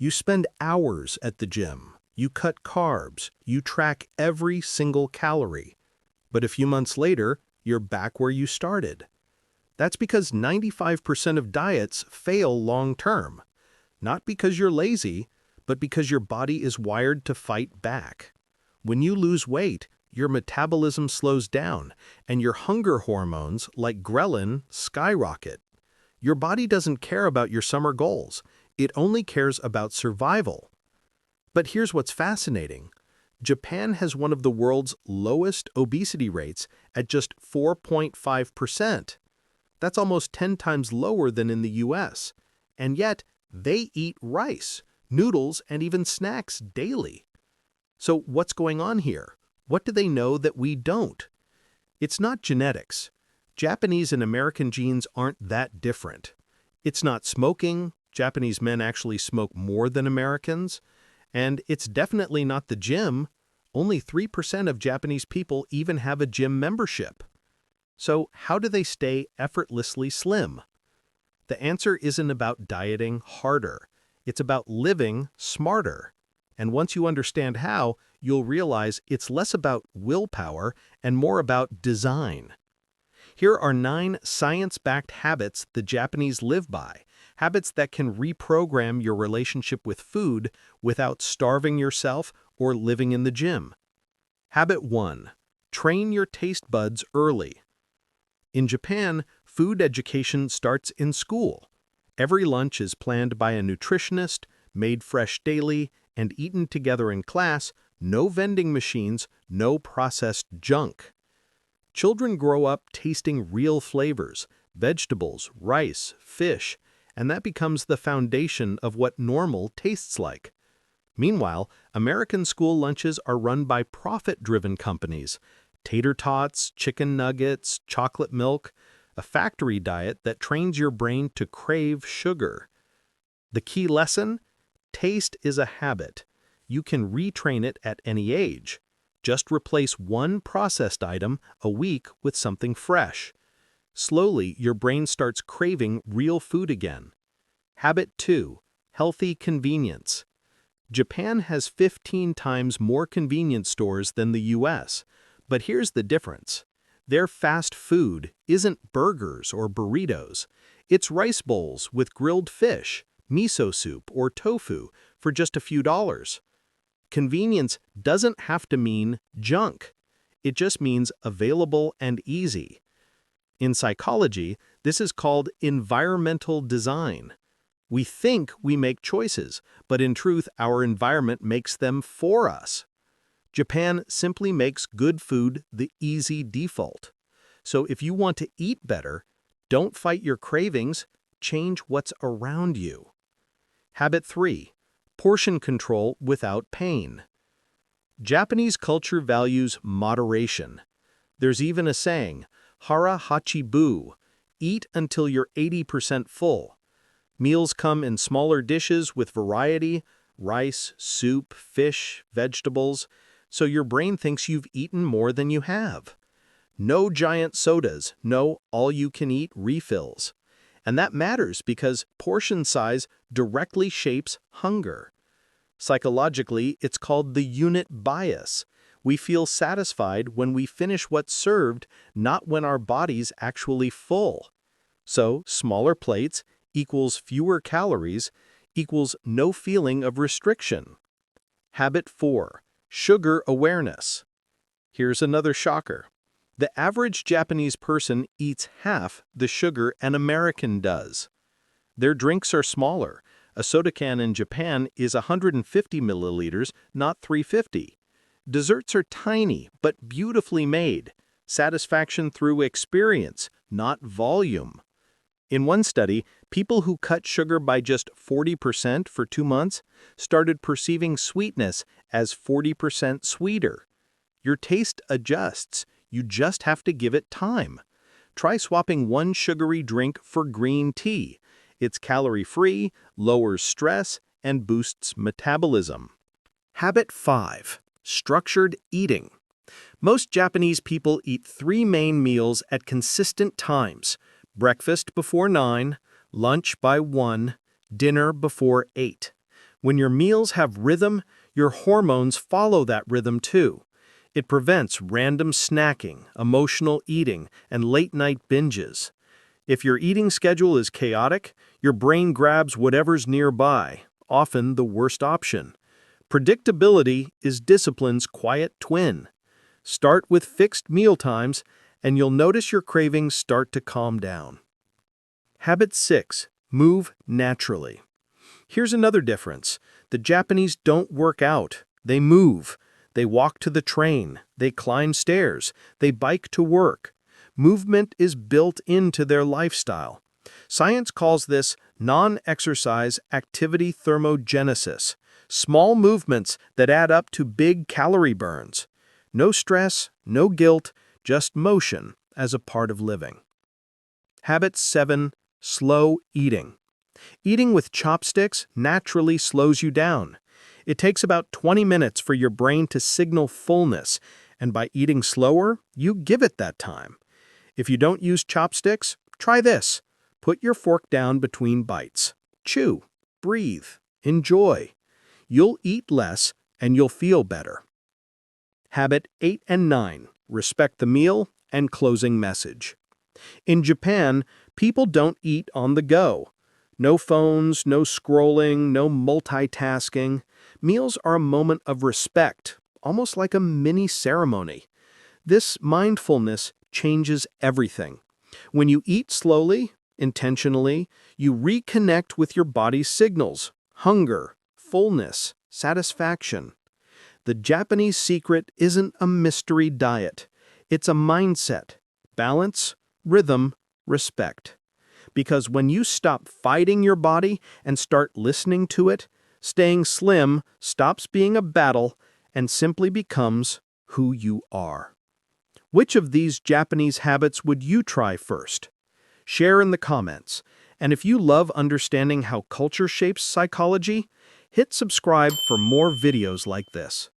You spend hours at the gym. You cut carbs. You track every single calorie. But a few months later, you're back where you started. That's because 95% of diets fail long-term. Not because you're lazy, but because your body is wired to fight back. When you lose weight, your metabolism slows down, and your hunger hormones, like ghrelin, skyrocket. Your body doesn't care about your summer goals. It only cares about survival. But here's what's fascinating. Japan has one of the world's lowest obesity rates at just 4.5%. That's almost 10 times lower than in the US. And yet, they eat rice, noodles, and even snacks daily. So what's going on here? What do they know that we don't? It's not genetics. Japanese and American genes aren't that different. It's not smoking. Japanese men actually smoke more than Americans. And it's definitely not the gym. Only 3% of Japanese people even have a gym membership. So how do they stay effortlessly slim? The answer isn't about dieting harder. It's about living smarter. And once you understand how, you'll realize it's less about willpower and more about design. Here are 9 science-backed habits the Japanese live by, habits that can reprogram your relationship with food without starving yourself or living in the gym. Habit 1. Train your taste buds early. In Japan, food education starts in school. Every lunch is planned by a nutritionist, made fresh daily, and eaten together in class. No vending machines, no processed junk. Children grow up tasting real flavors, vegetables, rice, fish, and that becomes the foundation of what normal tastes like. Meanwhile, American school lunches are run by profit-driven companies. Tater tots, chicken nuggets, chocolate milk, a factory diet that trains your brain to crave sugar. The key lesson? Taste is a habit. You can retrain it at any age. Just replace one processed item a week with something fresh. Slowly, your brain starts craving real food again. Habit 2. Healthy convenience. Japan has 15 times more convenience stores than the US, but here's the difference. Their fast food isn't burgers or burritos. It's rice bowls with grilled fish, miso soup, or tofu for just a few dollars. Convenience doesn't have to mean junk. It just means available and easy. In psychology, this is called environmental design. We think we make choices, but in truth, our environment makes them for us. Japan simply makes good food the easy default. So if you want to eat better, don't fight your cravings, change what's around you. Habit 3. Portion control without pain. Japanese culture values moderation. There's even a saying, hara hachi bu, eat until you're 80% full. Meals come in smaller dishes with variety, rice, soup, fish, vegetables, so your brain thinks you've eaten more than you have. No giant sodas, no all-you-can-eat refills. And that matters because portion size directly shapes hunger. Psychologically, it's called the unit bias. We feel satisfied when we finish what's served, not when our body's actually full. So, smaller plates equals fewer calories equals no feeling of restriction. Habit 4. Sugar awareness. Here's another shocker. The average Japanese person eats half the sugar an American does. Their drinks are smaller. A soda can in Japan is 150 milliliters, not 350. Desserts are tiny but beautifully made. Satisfaction through experience, not volume. In one study, people who cut sugar by just 40% for 2 months started perceiving sweetness as 40% sweeter. Your taste adjusts. You just have to give it time. Try swapping one sugary drink for green tea. It's calorie-free, lowers stress, and boosts metabolism. Habit 5. Structured eating. Most Japanese people eat 3 main meals at consistent times: breakfast before 9, lunch by 1, dinner before 8. When your meals have rhythm, your hormones follow that rhythm too. It prevents random snacking, emotional eating, and late-night binges. If your eating schedule is chaotic, your brain grabs whatever's nearby, often the worst option. Predictability is discipline's quiet twin. Start with fixed meal times, and you'll notice your cravings start to calm down. Habit 6. Move naturally. Here's another difference. The Japanese don't work out. They move. They walk to the train. They climb stairs. They bike to work. Movement is built into their lifestyle. Science calls this non-exercise activity thermogenesis, small movements that add up to big calorie burns. No stress, no guilt, just motion as a part of living. Habit 7. Slow eating. Eating with chopsticks naturally slows you down. It takes about 20 minutes for your brain to signal fullness, and by eating slower, you give it that time. If you don't use chopsticks, try this. Put your fork down between bites. Chew, breathe, enjoy. You'll eat less and you'll feel better. Habit 8 and 9. Respect the meal and closing message. In Japan, people don't eat on the go. No phones, no scrolling, no multitasking. Meals are a moment of respect, almost like a mini ceremony. This mindfulness changes everything. When you eat slowly, intentionally, you reconnect with your body's signals: hunger, fullness, satisfaction. The Japanese secret isn't a mystery diet. It's a mindset: balance, rhythm, respect. Because when you stop fighting your body and start listening to it, staying slim stops being a battle and simply becomes who you are. Which of these Japanese habits would you try first? Share in the comments. And if you love understanding how culture shapes psychology, hit subscribe for more videos like this.